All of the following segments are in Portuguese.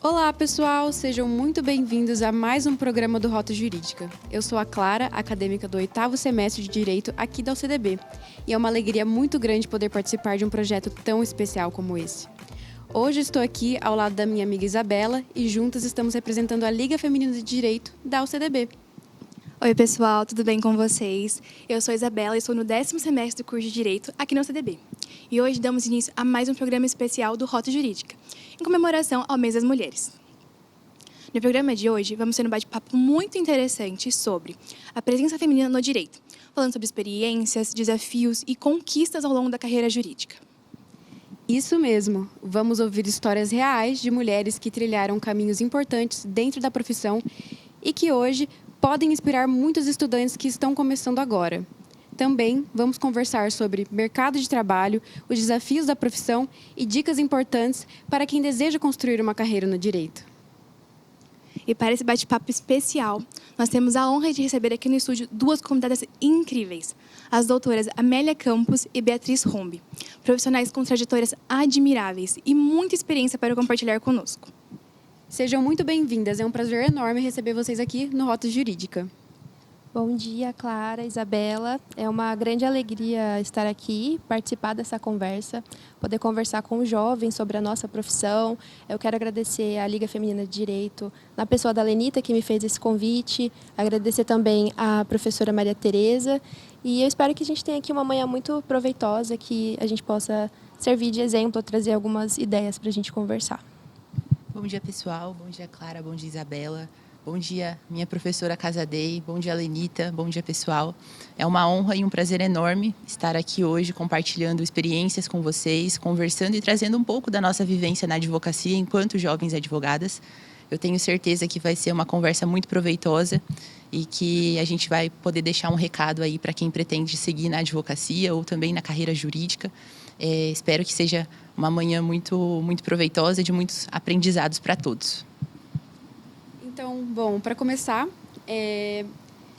Olá, pessoal! Sejam muito bem-vindos a mais um programa do Rota Jurídica. Eu sou a Clara, acadêmica do 8º semestre de Direito aqui da UCDB, e é uma alegria muito grande poder participar de um projeto tão especial como esse. Hoje estou aqui ao lado da minha amiga Isabela e juntas estamos representando a Liga Feminina de Direito da UCDB. Oi, pessoal, tudo bem com vocês? Eu sou a Isabela e estou no 10º semestre do curso de Direito aqui na UCDB. E hoje damos início a mais um programa especial do Rota Jurídica, em comemoração ao Mês das Mulheres. No programa de hoje, vamos ter um bate-papo muito interessante sobre a presença feminina no direito, falando sobre experiências, desafios e conquistas ao longo da carreira jurídica. Isso mesmo, vamos ouvir histórias reais de mulheres que trilharam caminhos importantes dentro da profissão e que hoje podem inspirar muitos estudantes que estão começando agora. Também vamos conversar sobre mercado de trabalho, os desafios da profissão e dicas importantes para quem deseja construir uma carreira no direito. E para esse bate-papo especial, nós temos a honra de receber aqui no estúdio duas convidadas incríveis, as doutoras Amélia Campos e Beatriz Rombi, profissionais com trajetórias admiráveis e muita experiência para compartilhar conosco. Sejam muito bem-vindas, é um prazer enorme receber vocês aqui no Rota Jurídica. Bom dia, Clara, Isabela. É uma grande alegria estar aqui, participar dessa conversa, poder conversar com os jovens sobre a nossa profissão. Eu quero agradecer à Liga Feminina de Direito, na pessoa da Lenita, que me fez esse convite, agradecer também à professora Maria Tereza, e eu espero que a gente tenha aqui uma manhã muito proveitosa, que a gente possa servir de exemplo, trazer algumas ideias para a gente conversar. Bom dia, pessoal. Bom dia, Clara. Bom dia, Isabela. Bom dia, minha professora Casadei. Bom dia, Lenita. Bom dia, pessoal. É uma honra e um prazer enorme estar aqui hoje compartilhando experiências com vocês, conversando e trazendo um pouco da nossa vivência na advocacia enquanto jovens advogadas. Eu tenho certeza que vai ser uma conversa muito proveitosa e que a gente vai poder deixar um recado aí para quem pretende seguir na advocacia ou também na carreira jurídica. Espero que seja uma manhã muito proveitosa e de muitos aprendizados para todos. Então, bom, para começar,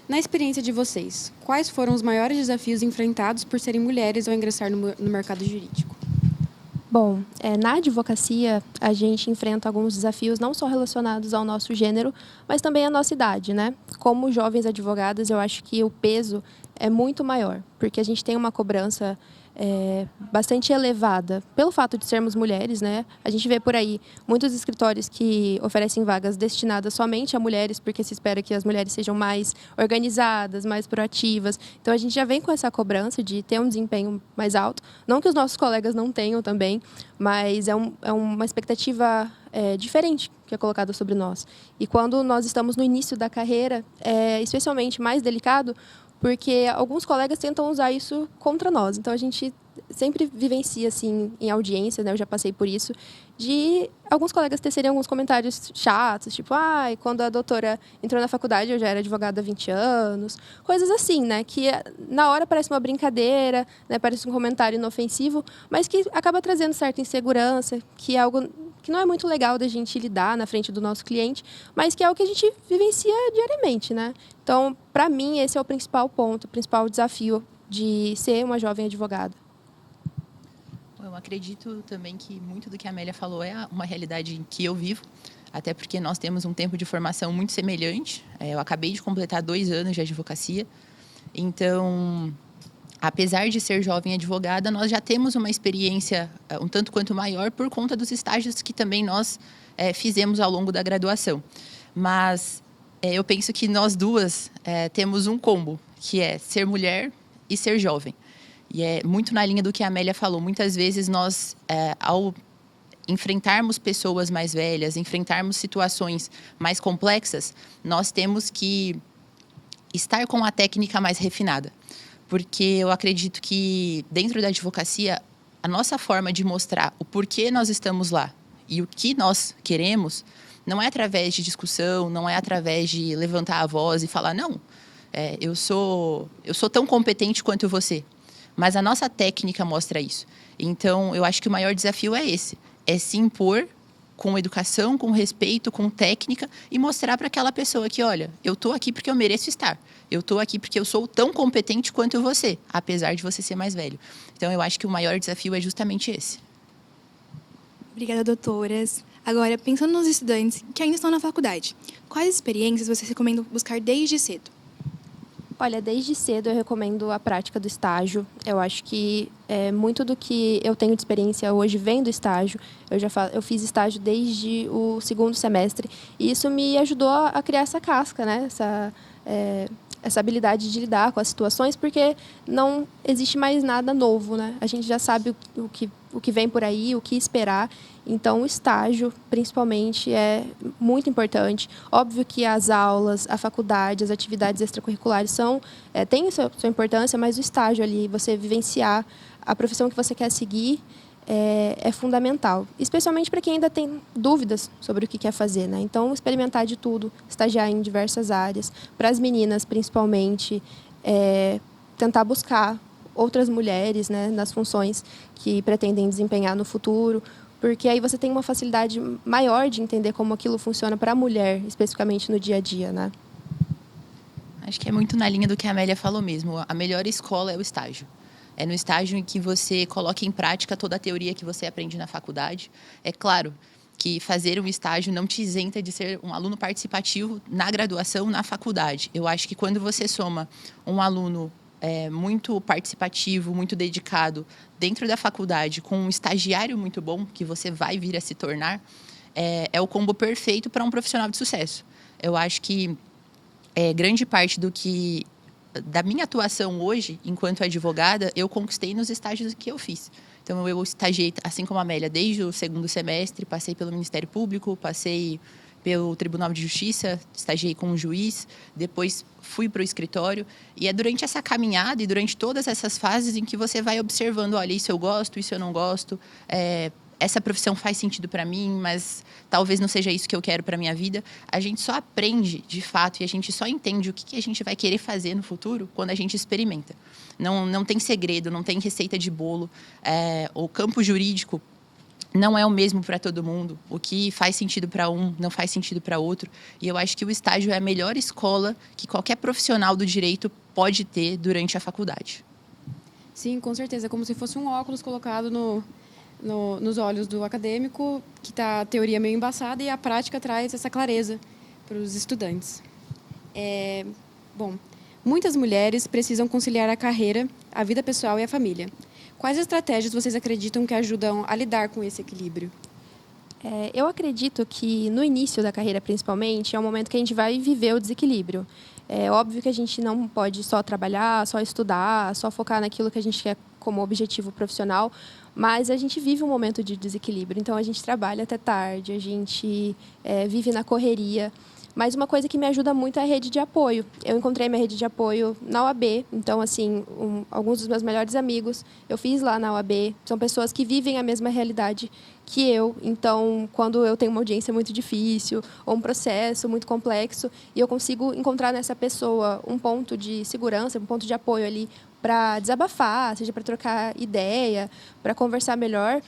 na experiência de vocês, quais foram os maiores desafios enfrentados por serem mulheres ao ingressar no mercado jurídico? Bom, na advocacia, a gente enfrenta alguns desafios não só relacionados ao nosso gênero, mas também à nossa idade, né? Como jovens advogadas, eu acho que o peso é muito maior, porque a gente tem uma cobrança bastante elevada pelo fato de sermos mulheres, né? A gente vê por aí muitos escritórios que oferecem vagas destinadas somente a mulheres, porque se espera que as mulheres sejam mais organizadas, mais proativas. Então a gente já vem com essa cobrança de ter um desempenho mais alto. Não que os nossos colegas não tenham também, mas é uma expectativa diferente que é colocada sobre nós. E quando nós estamos no início da carreira, é especialmente mais delicado, porque alguns colegas tentam usar isso contra nós. Então, a gente sempre vivencia, assim, em audiência, né? Eu já passei por isso, de alguns colegas tecerem alguns comentários chatos, tipo, quando a doutora entrou na faculdade, eu já era advogada há 20 anos. Coisas assim, né? Que na hora parece uma brincadeira, né? Parece um comentário inofensivo, mas que acaba trazendo certa insegurança, que é algo que não é muito legal da gente lidar na frente do nosso cliente, mas que é o que a gente vivencia diariamente, né? Então, para mim, esse é o principal ponto, o principal desafio de ser uma jovem advogada. Eu acredito também que muito do que a Amélia falou é uma realidade em que eu vivo, até porque nós temos um tempo de formação muito semelhante. Eu acabei de completar 2 anos de advocacia, então, apesar de ser jovem advogada, nós já temos uma experiência um tanto quanto maior por conta dos estágios que também nós fizemos ao longo da graduação. Mas eu penso que nós duas temos um combo, que é ser mulher e ser jovem. E é muito na linha do que a Amélia falou. Muitas vezes nós, ao enfrentarmos pessoas mais velhas, enfrentarmos situações mais complexas, nós temos que estar com a técnica mais refinada. Porque eu acredito que, dentro da advocacia, a nossa forma de mostrar o porquê nós estamos lá e o que nós queremos não é através de discussão, não é através de levantar a voz e falar, não, eu sou tão competente quanto você. Mas a nossa técnica mostra isso. Então, eu acho que o maior desafio é esse, é se impor com educação, com respeito, com técnica e mostrar para aquela pessoa que, olha, eu estou aqui porque eu mereço estar. Eu estou aqui porque eu sou tão competente quanto você, apesar de você ser mais velho. Então, eu acho que o maior desafio é justamente esse. Obrigada, doutoras. Agora, pensando nos estudantes que ainda estão na faculdade, quais experiências vocês recomendam buscar desde cedo? Olha, desde cedo eu recomendo a prática do estágio. Eu acho que muito do que eu tenho de experiência hoje vem do estágio. Eu fiz estágio desde o segundo semestre e isso me ajudou a criar essa casca, né? Essa habilidade de lidar com as situações, porque não existe mais nada novo, né? A gente já sabe o que vem por aí, o que esperar. Então, o estágio, principalmente, é muito importante. Óbvio que as aulas, a faculdade, as atividades extracurriculares têm sua importância, mas o estágio ali, você vivenciar a profissão que você quer seguir, é fundamental. Especialmente para quem ainda tem dúvidas sobre o que quer fazer, né? Então, experimentar de tudo, estagiar em diversas áreas. Para as meninas, principalmente, tentar buscar outras mulheres, né, nas funções que pretendem desempenhar no futuro, porque aí você tem uma facilidade maior de entender como aquilo funciona para a mulher, especificamente no dia a dia, né? Acho que é muito na linha do que a Amélia falou mesmo. A melhor escola é o estágio. É no estágio em que você coloca em prática toda a teoria que você aprende na faculdade. É claro que fazer um estágio não te isenta de ser um aluno participativo na graduação, na faculdade. Eu acho que quando você soma um aluno muito participativo, muito dedicado dentro da faculdade, com um estagiário muito bom, que você vai vir a se tornar, é o combo perfeito para um profissional de sucesso. Eu acho que grande parte da minha atuação hoje, enquanto advogada, eu conquistei nos estágios que eu fiz. Então, eu estagiei, assim como a Amélia, desde o segundo semestre, passei pelo Ministério Público, passei pelo Tribunal de Justiça, estagiei com um juiz, depois fui para o escritório. E é durante essa caminhada e durante todas essas fases em que você vai observando, olha, isso eu gosto, isso eu não gosto, essa profissão faz sentido para mim, mas talvez não seja isso que eu quero para a minha vida. A gente só aprende, de fato, e a gente só entende o que a gente vai querer fazer no futuro quando a gente experimenta. Não tem segredo, não tem receita de bolo. O campo jurídico não é o mesmo para todo mundo. O que faz sentido para um não faz sentido para outro. E eu acho que o estágio é a melhor escola que qualquer profissional do direito pode ter durante a faculdade. Sim, com certeza. É como se fosse um óculos colocado nos olhos do acadêmico, que está a teoria meio embaçada, e a prática traz essa clareza para os estudantes. Bom, muitas mulheres precisam conciliar a carreira, a vida pessoal e a família. Quais estratégias vocês acreditam que ajudam a lidar com esse equilíbrio? Eu acredito que no início da carreira, principalmente, é o momento que a gente vai viver o desequilíbrio. É óbvio que a gente não pode só trabalhar, só estudar, só focar naquilo que a gente quer como objetivo profissional, mas a gente vive um momento de desequilíbrio. Então, a gente trabalha até tarde, a gente vive na correria. Mas uma coisa que me ajuda muito é a rede de apoio. Eu encontrei minha rede de apoio na UAB. Então, assim, alguns dos meus melhores amigos eu fiz lá na UAB. São pessoas que vivem a mesma realidade que eu. Então, quando eu tenho uma audiência muito difícil ou um processo muito complexo, e eu consigo encontrar nessa pessoa um ponto de segurança, um ponto de apoio ali para desabafar, seja para trocar ideia, para conversar melhor,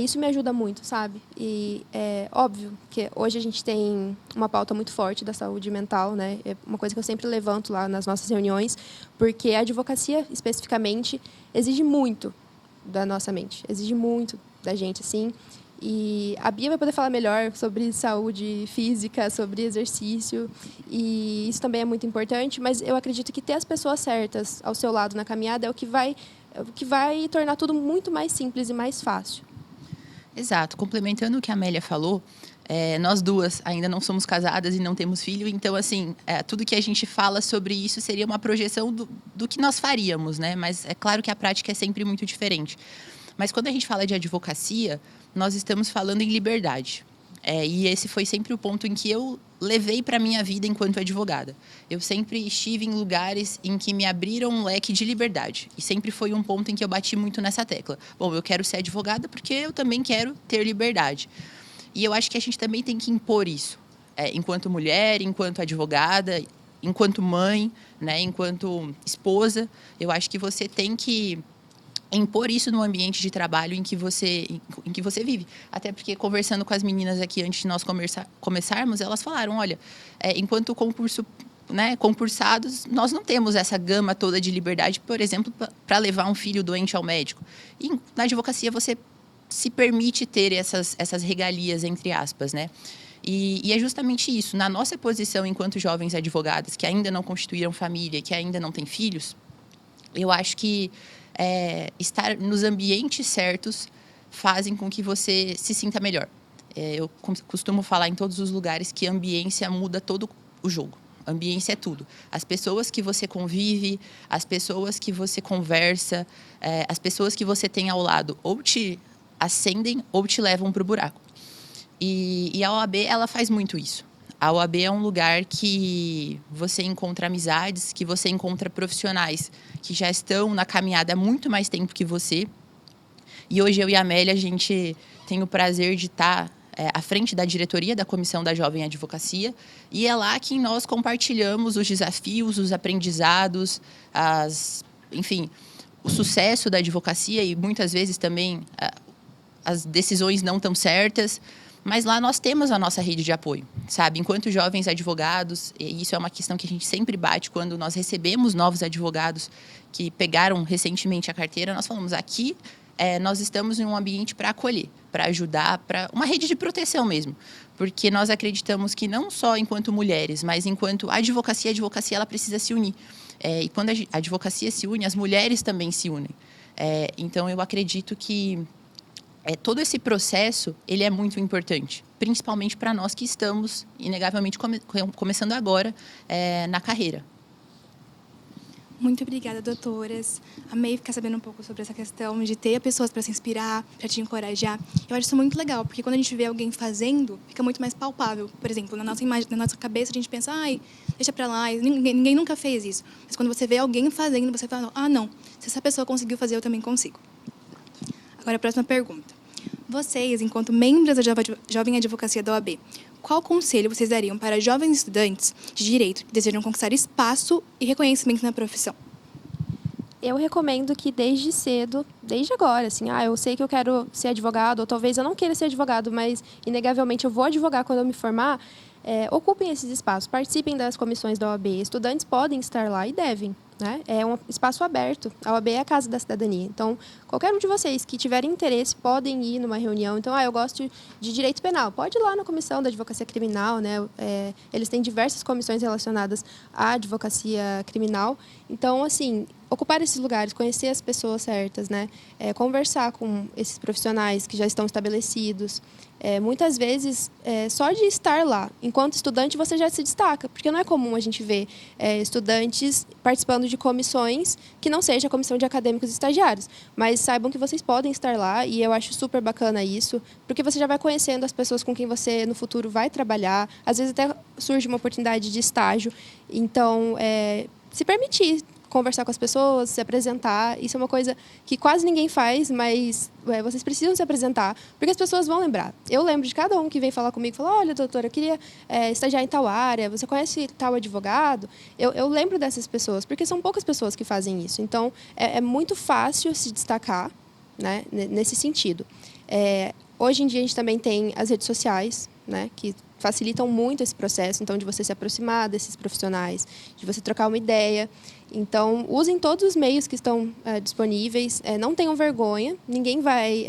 isso me ajuda muito, sabe? E é óbvio que hoje a gente tem uma pauta muito forte da saúde mental, né? É uma coisa que eu sempre levanto lá nas nossas reuniões, porque a advocacia, especificamente, exige muito da nossa mente, exige muito da gente, assim. E a Bia vai poder falar melhor sobre saúde física, sobre exercício, e isso também é muito importante, mas eu acredito que ter as pessoas certas ao seu lado na caminhada é o que vai tornar tudo muito mais simples e mais fácil. Exato. Complementando o que a Amélia falou, nós duas ainda não somos casadas e não temos filho, então, assim, tudo que a gente fala sobre isso seria uma projeção do que nós faríamos, né? Mas é claro que a prática é sempre muito diferente. Mas quando a gente fala de advocacia, nós estamos falando em liberdade. E esse foi sempre o ponto em que eu levei para a minha vida enquanto advogada. Eu sempre estive em lugares em que me abriram um leque de liberdade. E sempre foi um ponto em que eu bati muito nessa tecla. Bom, eu quero ser advogada porque eu também quero ter liberdade. E eu acho que a gente também tem que impor isso. Enquanto mulher, enquanto advogada, enquanto mãe, né, enquanto esposa, eu acho que você tem que impor isso no ambiente de trabalho em que você vive. Até porque, conversando com as meninas aqui antes de nós começarmos, elas falaram, olha, enquanto concursados, nós não temos essa gama toda de liberdade, por exemplo, para levar um filho doente ao médico. E na advocacia, você se permite ter essas regalias, entre aspas, né? E é justamente isso. Na nossa posição enquanto jovens advogadas, que ainda não constituíram família, que ainda não têm filhos, eu acho que estar nos ambientes certos fazem com que você se sinta melhor. Eu costumo falar em todos os lugares que a ambiência muda todo o jogo. A ambiência é tudo. As pessoas que você convive, as pessoas que você conversa, as pessoas que você tem ao lado ou te acendem ou te levam para o buraco. E a OAB, ela faz muito isso. A OAB é um lugar que você encontra amizades, que você encontra profissionais que já estão na caminhada há muito mais tempo que você. E hoje eu e a Amélia, a gente tem o prazer de estar à frente da diretoria da Comissão da Jovem Advocacia. E é lá que nós compartilhamos os desafios, os aprendizados, enfim, o sucesso da advocacia e muitas vezes também as decisões não tão certas. Mas lá nós temos a nossa rede de apoio, sabe? Enquanto jovens advogados, e isso é uma questão que a gente sempre bate quando nós recebemos novos advogados que pegaram recentemente a carteira, nós falamos, aqui nós estamos em um ambiente para acolher, para ajudar, para uma rede de proteção mesmo. Porque nós acreditamos que não só enquanto mulheres, mas enquanto a advocacia ela precisa se unir. E quando a advocacia se une, as mulheres também se unem. Então, eu acredito que todo esse processo, ele é muito importante, principalmente para nós que estamos, inegavelmente, começando agora na carreira. Muito obrigada, doutoras. Amei ficar sabendo um pouco sobre essa questão de ter pessoas para se inspirar, para te encorajar. Eu acho isso muito legal, porque quando a gente vê alguém fazendo, fica muito mais palpável. Por exemplo, na nossa cabeça, a gente pensa, deixa para lá, ninguém nunca fez isso. Mas quando você vê alguém fazendo, você fala, não, se essa pessoa conseguiu fazer, eu também consigo. Agora, a próxima pergunta. Vocês, enquanto membros da Jovem Advocacia da OAB, qual conselho vocês dariam para jovens estudantes de direito que desejam conquistar espaço e reconhecimento na profissão? Eu recomendo que desde cedo, desde agora, assim, eu sei que eu quero ser advogado, ou talvez eu não queira ser advogado, mas inegavelmente eu vou advogar quando eu me formar, ocupem esses espaços, participem das comissões da OAB. Estudantes podem estar lá e devem. Né? É um espaço aberto. A OAB é a casa da cidadania. Então, qualquer um de vocês que tiverem interesse podem ir numa reunião. Então, eu gosto de direito penal. Pode ir lá na comissão da advocacia criminal. Né? Eles têm diversas comissões relacionadas à advocacia criminal. Então, assim, ocupar esses lugares, conhecer as pessoas certas, né? Conversar com esses profissionais que já estão estabelecidos. Muitas vezes, só de estar lá, enquanto estudante, você já se destaca, porque não é comum a gente ver estudantes participando de comissões que não seja a comissão de acadêmicos e estagiários, mas saibam que vocês podem estar lá e eu acho super bacana isso, porque você já vai conhecendo as pessoas com quem você no futuro vai trabalhar, às vezes até surge uma oportunidade de estágio, então se permitir conversar com as pessoas, se apresentar. Isso é uma coisa que quase ninguém faz, mas vocês precisam se apresentar, porque as pessoas vão lembrar. Eu lembro de cada um que vem falar comigo e fala, olha, doutora, eu queria estagiar em tal área, você conhece tal advogado? Eu lembro dessas pessoas, porque são poucas pessoas que fazem isso. Então, é muito fácil se destacar, né, nesse sentido. Hoje em dia, a gente também tem as redes sociais, né, que facilitam muito esse processo, então, de você se aproximar desses profissionais, de você trocar uma ideia. Então, usem todos os meios que estão disponíveis, não tenham vergonha, ninguém vai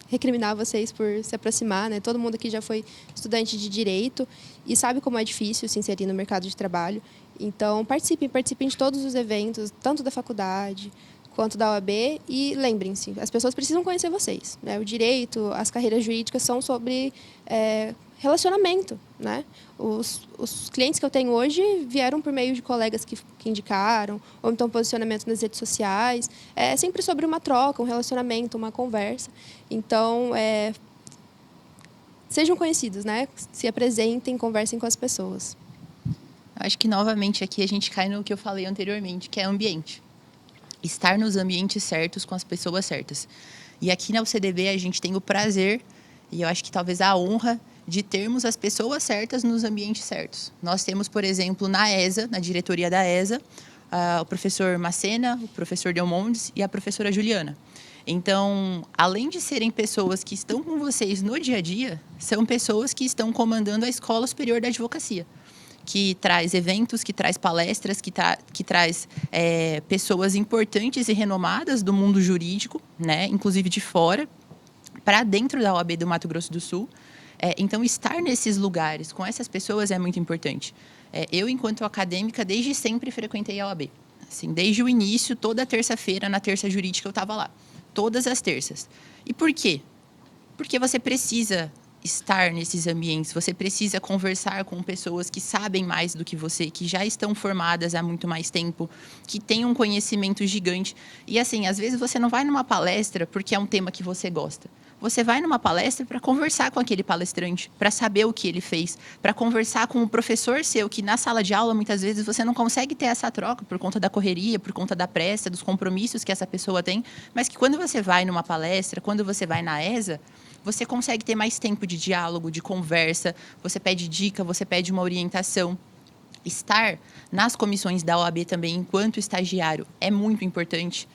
recriminar vocês por se aproximar, né? Todo mundo aqui já foi estudante de direito e sabe como é difícil se inserir no mercado de trabalho. Então, participem de todos os eventos, tanto da faculdade quanto da OAB, e lembrem-se, as pessoas precisam conhecer vocês, né? O direito, as carreiras jurídicas são sobre relacionamento, né? Os clientes que eu tenho hoje vieram por meio de colegas que indicaram, ou então posicionamento nas redes sociais. É sempre sobre uma troca, um relacionamento, uma conversa. Então, sejam conhecidos, né? Se apresentem, conversem com as pessoas. Acho que, novamente, aqui a gente cai no que eu falei anteriormente, que é ambiente. Estar nos ambientes certos com as pessoas certas. E aqui na UCDB a gente tem o prazer, e eu acho que talvez a honra, de termos as pessoas certas nos ambientes certos. Nós temos, por exemplo, na ESA, na diretoria da ESA, o professor Macena, o professor Delmondes e a professora Juliana. Então, além de serem pessoas que estão com vocês no dia a dia, são pessoas que estão comandando a Escola Superior da Advocacia, que traz eventos, que traz palestras, que traz pessoas importantes e renomadas do mundo jurídico, né, inclusive de fora, para dentro da OAB do Mato Grosso do Sul. Então, estar nesses lugares com essas pessoas é muito importante. Eu, enquanto acadêmica, desde sempre frequentei a OAB. Assim, desde o início, toda terça-feira, na terça jurídica, eu estava lá. Todas as terças. E por quê? Porque você precisa estar nesses ambientes, você precisa conversar com pessoas que sabem mais do que você, que já estão formadas há muito mais tempo, que têm um conhecimento gigante. E assim, às vezes você não vai numa palestra porque é um tema que você gosta. Você vai numa palestra para conversar com aquele palestrante, para saber o que ele fez, para conversar com o professor seu, que na sala de aula, muitas vezes, você não consegue ter essa troca por conta da correria, por conta da pressa, dos compromissos que essa pessoa tem, mas que quando você vai numa palestra, quando você vai na ESA, você consegue ter mais tempo de diálogo, de conversa, você pede dica, você pede uma orientação. Estar nas comissões da OAB também, enquanto estagiário, é muito importante.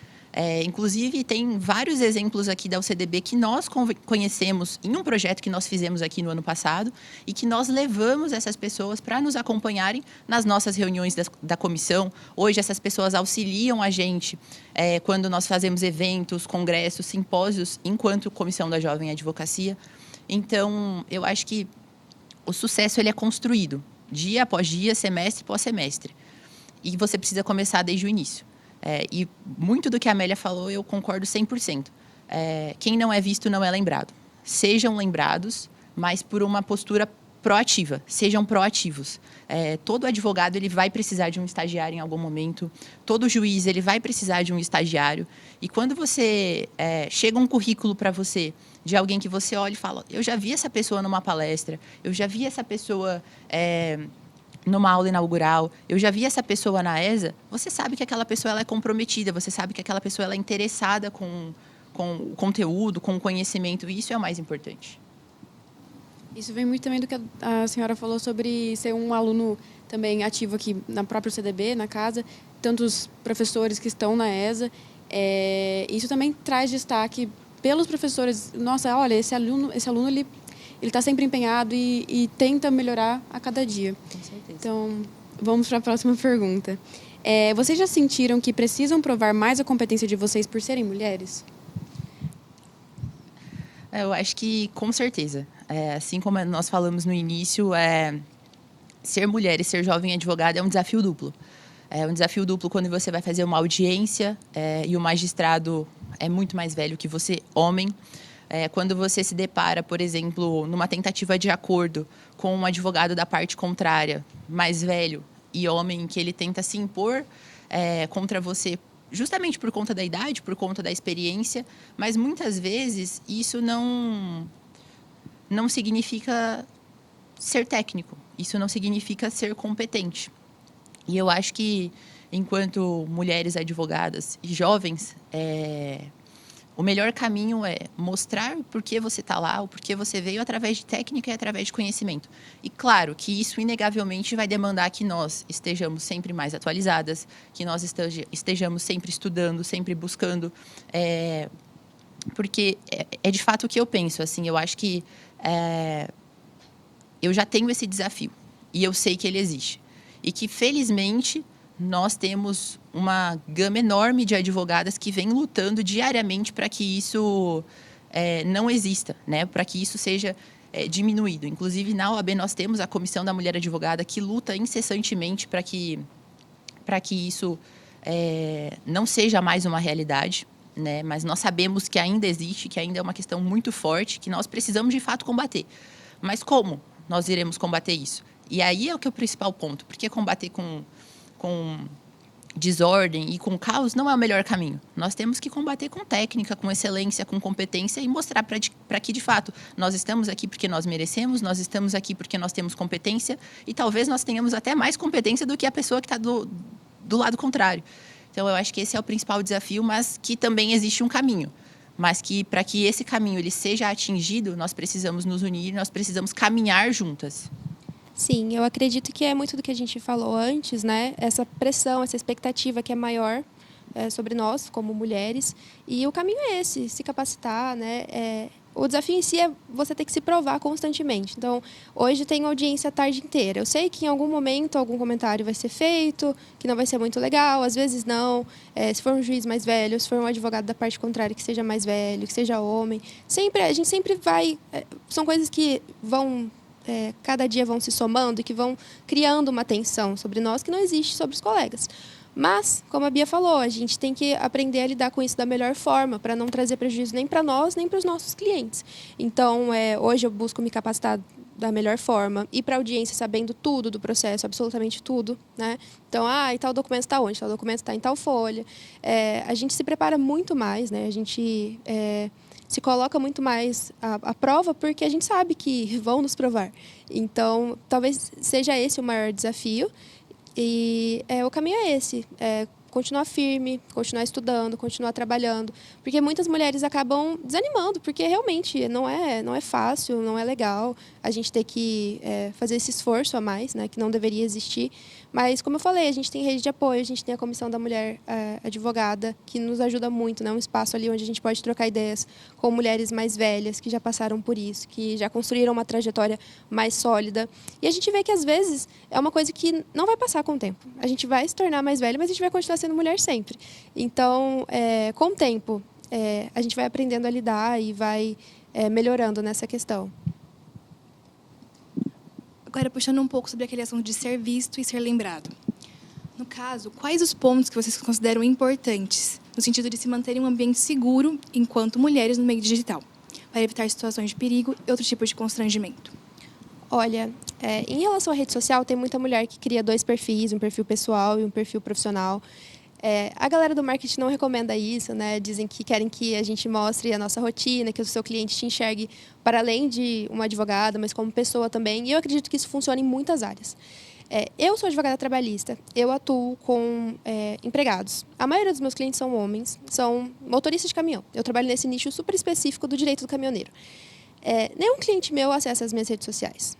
Inclusive, tem vários exemplos aqui da UCDB que nós conhecemos em um projeto que nós fizemos aqui no ano passado e que nós levamos essas pessoas para nos acompanharem nas nossas reuniões da comissão. Hoje, essas pessoas auxiliam a gente quando nós fazemos eventos, congressos, simpósios, enquanto Comissão da Jovem Advocacia. Então, eu acho que o sucesso ele é construído dia após dia, semestre após semestre. E você precisa começar desde o início. E muito do que a Amélia falou, eu concordo 100%. Quem não é visto não é lembrado. Sejam lembrados, mas por uma postura proativa. Sejam proativos. Todo advogado ele vai precisar de um estagiário em algum momento. Todo juiz ele vai precisar de um estagiário. E quando você chega um currículo para você de alguém que você olha e fala, eu já vi essa pessoa numa palestra, eu já vi essa pessoa numa aula inaugural, eu já vi essa pessoa na ESA, você sabe que aquela pessoa ela é comprometida, você sabe que aquela pessoa ela é interessada com o conteúdo, com o conhecimento, e isso é o mais importante. Isso vem muito também do que a senhora falou sobre ser um aluno também ativo aqui na própria CDB, na casa, tantos professores que estão na ESA. Isso também traz destaque pelos professores. Nossa, olha, esse aluno ele está sempre empenhado e tenta melhorar a cada dia. Com certeza. Então, vamos para a próxima pergunta. Vocês já sentiram que precisam provar mais a competência de vocês por serem mulheres? Eu acho que, com certeza. Assim como nós falamos no início, ser mulher e ser jovem advogada é um desafio duplo. É um desafio duplo quando você vai fazer uma audiência e o magistrado é muito mais velho que você, homem. Quando você se depara, por exemplo, numa tentativa de acordo com um advogado da parte contrária, mais velho e homem, que ele tenta se impor contra você, justamente por conta da idade, por conta da experiência, mas muitas vezes isso não significa ser técnico, isso não significa ser competente. E eu acho que, enquanto mulheres advogadas e jovens, o melhor caminho é mostrar o porquê você está lá, o porquê você veio através de técnica e através de conhecimento. E claro que isso inegavelmente vai demandar que nós estejamos sempre mais atualizadas, que nós estejamos sempre estudando, sempre buscando, porque é de fato o que eu penso. Assim, eu acho que eu já tenho esse desafio e eu sei que ele existe. E que, felizmente, nós temos uma gama enorme de advogadas que vêm lutando diariamente para que isso não exista, né? Para que isso seja diminuído. Inclusive, na OAB, nós temos a Comissão da Mulher Advogada que luta incessantemente para que isso não seja mais uma realidade, né? Mas nós sabemos que ainda existe, que ainda é uma questão muito forte, que nós precisamos, de fato, combater. Mas como nós iremos combater isso? E aí é o que é o principal ponto, porque combater com desordem e com caos não é o melhor caminho. Nós temos que combater com técnica, com excelência, com competência e mostrar para que, de fato, nós estamos aqui porque nós merecemos, nós estamos aqui porque nós temos competência e talvez nós tenhamos até mais competência do que a pessoa que está do lado contrário. Então, eu acho que esse é o principal desafio, mas que também existe um caminho. Mas que, para que esse caminho ele seja atingido, nós precisamos nos unir, nós precisamos caminhar juntas. Sim, eu acredito que é muito do que a gente falou antes, né? Essa pressão, essa expectativa que é maior sobre nós, como mulheres. E o caminho é esse, se capacitar, né? o desafio em si é você ter que se provar constantemente. Então, hoje tem audiência a tarde inteira. Eu sei que em algum momento algum comentário vai ser feito, que não vai ser muito legal, às vezes não. Se for um juiz mais velho, se for um advogado da parte contrária que seja mais velho, que seja homem. A gente sempre vai... são coisas que vão... cada dia vão se somando e que vão criando uma tensão sobre nós que não existe sobre os colegas. Mas, como a Bia falou, a gente tem que aprender a lidar com isso da melhor forma, para não trazer prejuízo nem para nós, nem para os nossos clientes. Então, hoje eu busco me capacitar da melhor forma, ir para a audiência sabendo tudo do processo, absolutamente tudo, né? Então, e tal documento está onde? Tal documento está em tal folha. A gente se prepara muito mais, né? A gente se coloca muito mais à prova porque a gente sabe que vão nos provar. Então, talvez seja esse o maior desafio. E o caminho é esse, continuar firme, continuar estudando, continuar trabalhando, porque muitas mulheres acabam desanimando, porque realmente não é fácil, não é legal a gente ter que fazer esse esforço a mais, né, que não deveria existir. Mas, como eu falei, a gente tem rede de apoio, a gente tem a Comissão da Mulher Advogada, que nos ajuda muito, né, um espaço ali onde a gente pode trocar ideias com mulheres mais velhas, que já passaram por isso, que já construíram uma trajetória mais sólida. E a gente vê que, às vezes, é uma coisa que não vai passar com o tempo. A gente vai se tornar mais velha, mas a gente vai continuar sendo mulher sempre. Então, com o tempo, a gente vai aprendendo a lidar e vai melhorando nessa questão. Agora, puxando um pouco sobre aquele assunto de ser visto e ser lembrado. No caso, quais os pontos que vocês consideram importantes, no sentido de se manter em um ambiente seguro enquanto mulheres no meio digital, para evitar situações de perigo e outro tipo de constrangimento? Olha, em relação à rede social, tem muita mulher que cria 2 perfis, um perfil pessoal e um perfil profissional. A galera do marketing não recomenda isso, né? Dizem que querem que a gente mostre a nossa rotina, que o seu cliente te enxergue para além de uma advogada, mas como pessoa também. E eu acredito que isso funciona em muitas áreas. Eu sou advogada trabalhista, eu atuo com empregados. A maioria dos meus clientes são homens, são motoristas de caminhão. Eu trabalho nesse nicho super específico do direito do caminhoneiro. Nenhum cliente meu acessa as minhas redes sociais.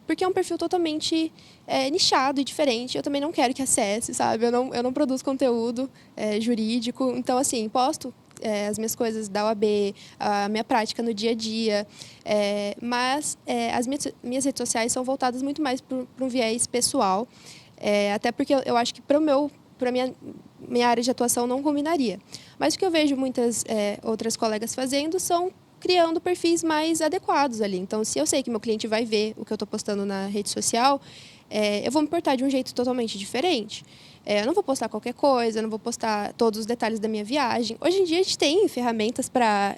Porque é um perfil totalmente nichado e diferente. Eu também não quero que acesse, sabe? Eu não produzo conteúdo jurídico. Então, assim, posto as minhas coisas da OAB, a minha prática no dia a dia. Mas as minhas redes sociais são voltadas muito mais para um viés pessoal. Até porque eu acho que para minha área de atuação não combinaria. Mas o que eu vejo muitas outras colegas fazendo são criando perfis mais adequados ali. Então, se eu sei que meu cliente vai ver o que eu estou postando na rede social, eu vou me portar de um jeito totalmente diferente. Eu não vou postar qualquer coisa, eu não vou postar todos os detalhes da minha viagem. Hoje em dia, a gente tem ferramentas para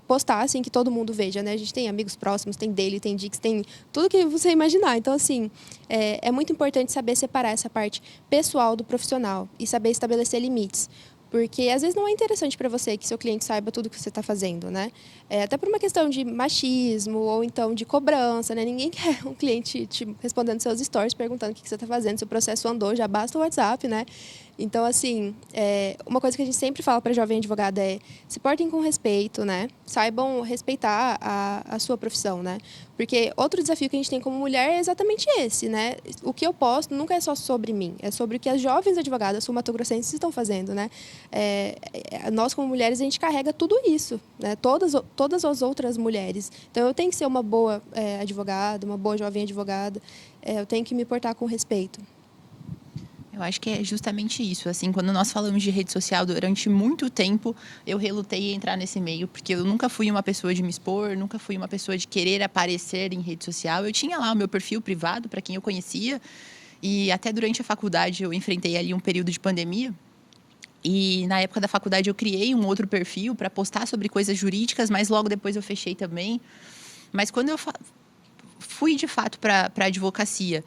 postar, assim, que todo mundo veja, né? A gente tem amigos próximos, tem Daily, tem Dix, tem tudo que você imaginar. Então, assim, é muito importante saber separar essa parte pessoal do profissional e saber estabelecer limites. Porque, às vezes, não é interessante para você que seu cliente saiba tudo que você está fazendo, né? Até por uma questão de machismo ou, então, de cobrança, né? Ninguém quer um cliente te respondendo seus stories, perguntando o que você está fazendo, se o processo andou, já basta o WhatsApp, né? Então, assim, uma coisa que a gente sempre fala para jovem advogada se portem com respeito, né? Saibam respeitar a sua profissão, né? Porque outro desafio que a gente tem como mulher é exatamente esse, né? O que eu posto nunca é só sobre mim, é sobre o que as jovens advogadas sul-mato-grossenses estão fazendo, né? Nós, como mulheres, a gente carrega tudo isso, né? Todas as outras mulheres. Então, eu tenho que ser uma boa advogada, uma boa jovem advogada, eu tenho que me portar com respeito. Eu acho que é justamente isso. Assim, quando nós falamos de rede social, durante muito tempo, eu relutei em entrar nesse meio, porque eu nunca fui uma pessoa de me expor, nunca fui uma pessoa de querer aparecer em rede social. Eu tinha lá o meu perfil privado, para quem eu conhecia, e até durante a faculdade eu enfrentei ali um período de pandemia. E na época da faculdade eu criei um outro perfil para postar sobre coisas jurídicas, mas logo depois eu fechei também. Mas quando eu fui de fato para a advocacia,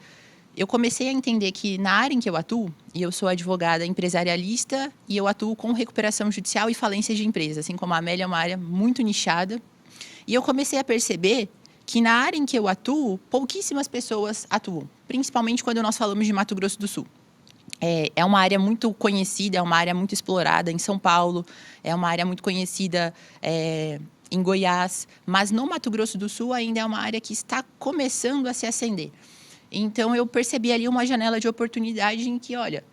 eu comecei a entender que na área em que eu atuo, e eu sou advogada empresarialista, e eu atuo com recuperação judicial e falências de empresas, assim como a Amélia é uma área muito nichada. E eu comecei a perceber que na área em que eu atuo, pouquíssimas pessoas atuam, principalmente quando nós falamos de Mato Grosso do Sul. É uma área muito conhecida, é uma área muito explorada em São Paulo, é uma área muito conhecida em Goiás, mas no Mato Grosso do Sul ainda é uma área que está começando a se acender. Então, eu percebi ali uma janela de oportunidade em que, olha,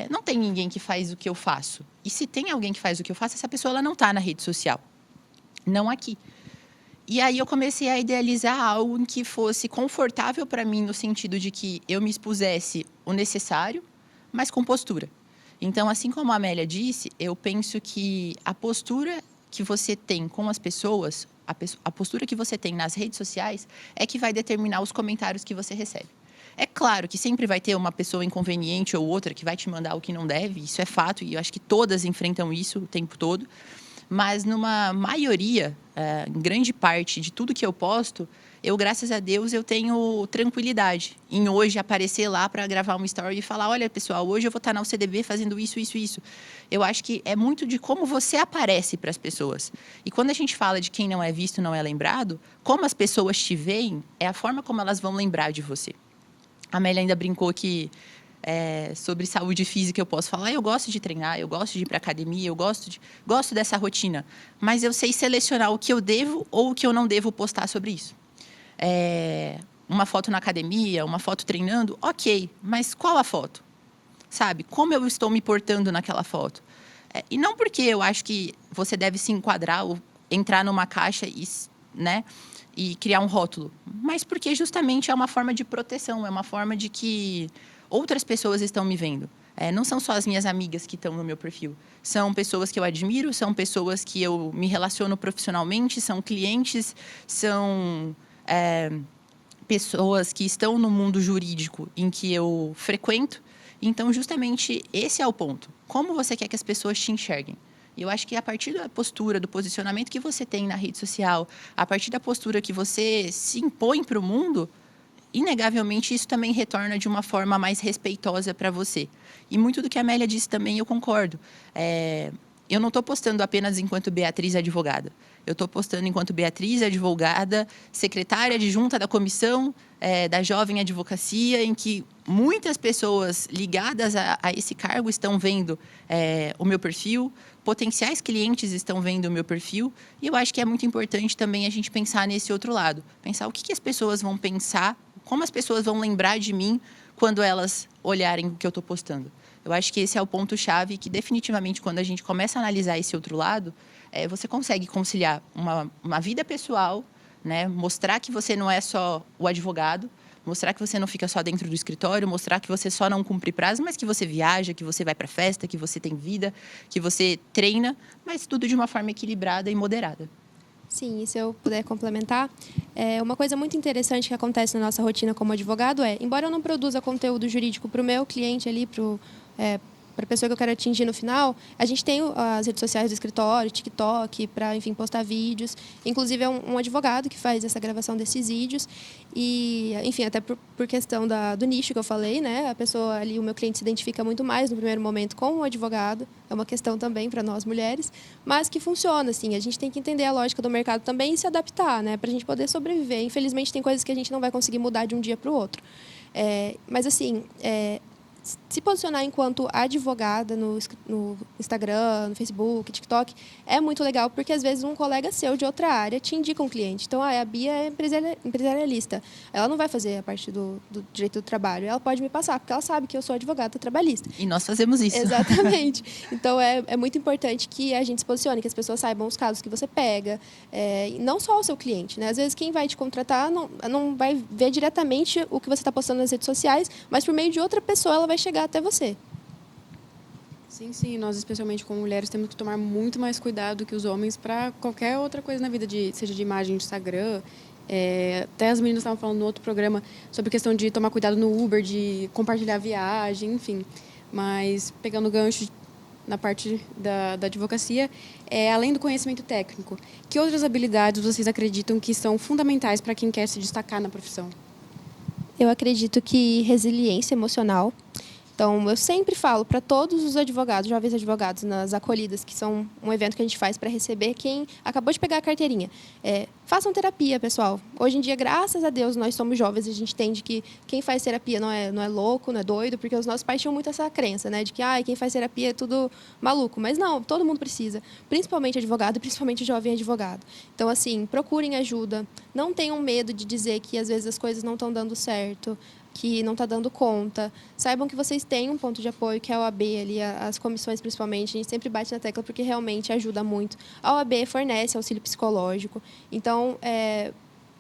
não tem ninguém que faz o que eu faço. E se tem alguém que faz o que eu faço, essa pessoa ela não está na rede social. Não aqui. E aí eu comecei a idealizar algo em que fosse confortável para mim, no sentido de que eu me expusesse o necessário, mas com postura. Então, assim como a Amélia disse, eu penso que a postura que você tem com as pessoas, a postura que você tem nas redes sociais, é que vai determinar os comentários que você recebe. É claro que sempre vai ter uma pessoa inconveniente ou outra que vai te mandar o que não deve, isso é fato, e eu acho que todas enfrentam isso o tempo todo. Mas numa maioria, em grande parte de tudo que eu posto, eu, graças a Deus, eu tenho tranquilidade em hoje aparecer lá para gravar uma story e falar, olha, pessoal, hoje eu vou estar na UCDB fazendo isso, isso, isso. Eu acho que é muito de como você aparece para as pessoas. E quando a gente fala de quem não é visto, não é lembrado, como as pessoas te veem, é a forma como elas vão lembrar de você. A Amélia ainda brincou que sobre saúde física eu posso falar, eu gosto de treinar, eu gosto de ir para academia, eu gosto dessa rotina, mas eu sei selecionar o que eu devo ou o que eu não devo postar sobre isso. Uma foto na academia, uma foto treinando, ok, mas qual a foto? Sabe, como eu estou me portando naquela foto? E não porque eu acho que você deve se enquadrar ou entrar numa caixa e criar um rótulo, mas porque justamente é uma forma de proteção, é uma forma de que outras pessoas estão me vendo. Não são só as minhas amigas que estão no meu perfil. São pessoas que eu admiro, são pessoas que eu me relaciono profissionalmente, são clientes, são pessoas que estão no mundo jurídico em que eu frequento. Então, justamente, esse é o ponto. Como você quer que as pessoas te enxerguem? E eu acho que a partir da postura, do posicionamento que você tem na rede social, a partir da postura que você se impõe para o mundo, inegavelmente, isso também retorna de uma forma mais respeitosa para você. E muito do que a Amélia disse também, eu concordo. Eu não estou postando apenas enquanto Beatriz advogada. Eu estou postando enquanto Beatriz advogada, secretária adjunta da comissão da Jovem Advocacia, em que muitas pessoas ligadas a esse cargo estão vendo o meu perfil, potenciais clientes estão vendo o meu perfil, e eu acho que é muito importante também a gente pensar nesse outro lado. Pensar o que as pessoas vão pensar, como as pessoas vão lembrar de mim quando elas olharem o que eu estou postando. Eu acho que esse é o ponto-chave que, definitivamente, quando a gente começa a analisar esse outro lado, você consegue conciliar uma vida pessoal, né? Mostrar que você não é só o advogado, mostrar que você não fica só dentro do escritório, mostrar que você só não cumpre prazo, mas que você viaja, que você vai para festa, que você tem vida, que você treina, mas tudo de uma forma equilibrada e moderada. Sim, e se eu puder complementar, uma coisa muito interessante que acontece na nossa rotina como advogado embora eu não produza conteúdo jurídico para o meu cliente ali, para a pessoa que eu quero atingir no final, a gente tem as redes sociais do escritório, TikTok, para, enfim, postar vídeos. Inclusive, é um advogado que faz essa gravação desses vídeos. E, enfim, até por questão do nicho que eu falei, né? A pessoa ali, o meu cliente se identifica muito mais no primeiro momento com o advogado. É uma questão também para nós mulheres, mas que funciona, assim. A gente tem que entender a lógica do mercado também e se adaptar, né? Para a gente poder sobreviver. Infelizmente, tem coisas que a gente não vai conseguir mudar de um dia para o outro. Mas, assim, se posicionar enquanto advogada no Instagram, no Facebook, TikTok, é muito legal, porque às vezes um colega seu de outra área te indica um cliente. Então, a Bia é empresarialista. Ela não vai fazer a parte do direito do trabalho. Ela pode me passar, porque ela sabe que eu sou advogada trabalhista. E nós fazemos isso. Exatamente. Então, é muito importante que a gente se posicione, que as pessoas saibam os casos que você pega. E não só o seu cliente, né? Às vezes, quem vai te contratar não vai ver diretamente o que você está postando nas redes sociais, mas por meio de outra pessoa, ela vai chegar até você. Sim. Nós, especialmente como mulheres, temos que tomar muito mais cuidado que os homens para qualquer outra coisa na vida, seja de imagem de Instagram. Até as meninas estavam falando no outro programa sobre a questão de tomar cuidado no Uber, de compartilhar viagem, enfim. Mas, pegando o gancho na parte da advocacia, além do conhecimento técnico, que outras habilidades vocês acreditam que são fundamentais para quem quer se destacar na profissão? Eu acredito que resiliência emocional. Então, eu sempre falo para todos os advogados, jovens advogados, nas acolhidas, que são um evento que a gente faz para receber quem acabou de pegar a carteirinha. Façam terapia, pessoal. Hoje em dia, graças a Deus, nós somos jovens e a gente entende que quem faz terapia não é louco, não é doido, porque os nossos pais tinham muito essa crença, né, de que quem faz terapia é tudo maluco. Mas não, todo mundo precisa, principalmente advogado e principalmente jovem advogado. Então, assim, procurem ajuda. Não tenham medo de dizer que, às vezes, as coisas não estão dando certo. que não está dando conta. Saibam que vocês têm um ponto de apoio, que é a OAB, ali, as comissões principalmente. A gente sempre bate na tecla porque realmente ajuda muito. A OAB fornece auxílio psicológico. Então,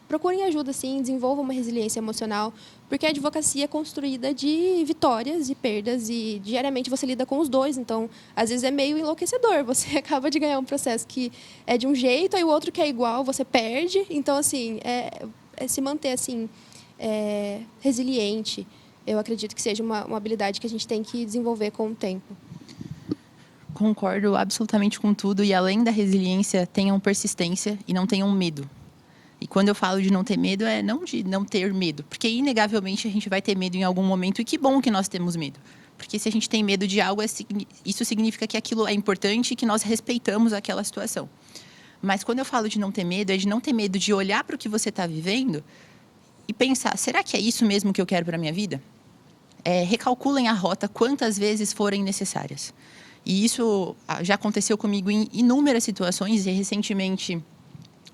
procurem ajuda, sim, desenvolvam uma resiliência emocional, porque a advocacia é construída de vitórias e perdas, e diariamente você lida com os dois. Então, às vezes é meio enlouquecedor. Você acaba de ganhar um processo que é de um jeito, aí o outro que é igual, você perde. Então, assim, se manter assim, resiliente, eu acredito que seja uma habilidade que a gente tem que desenvolver com o tempo. Concordo absolutamente com tudo. E além da resiliência, tenham persistência e não tenham medo. E quando eu falo de não ter medo, é não de não ter medo. Porque, inegavelmente, a gente vai ter medo em algum momento. E que bom que nós temos medo. Porque se a gente tem medo de algo, isso significa que aquilo é importante e que nós respeitamos aquela situação. Mas quando eu falo de não ter medo, é de não ter medo de olhar para o que você está vivendo e pensar, será que é isso mesmo que eu quero para a minha vida? Recalculem a rota quantas vezes forem necessárias. E isso já aconteceu comigo em inúmeras situações e recentemente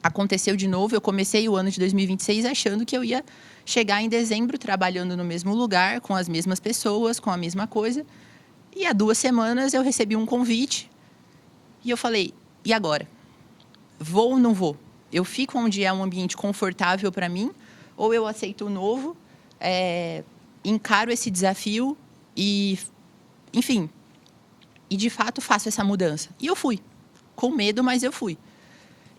aconteceu de novo. Eu comecei o ano de 2026 achando que eu ia chegar em dezembro trabalhando no mesmo lugar, com as mesmas pessoas, com a mesma coisa. E há 2 semanas eu recebi um convite e eu falei, e agora? Vou ou não vou? Eu fico onde é um ambiente confortável para mim ou eu aceito o novo, encaro esse desafio e, enfim, e de fato faço essa mudança. E eu fui, com medo, mas eu fui.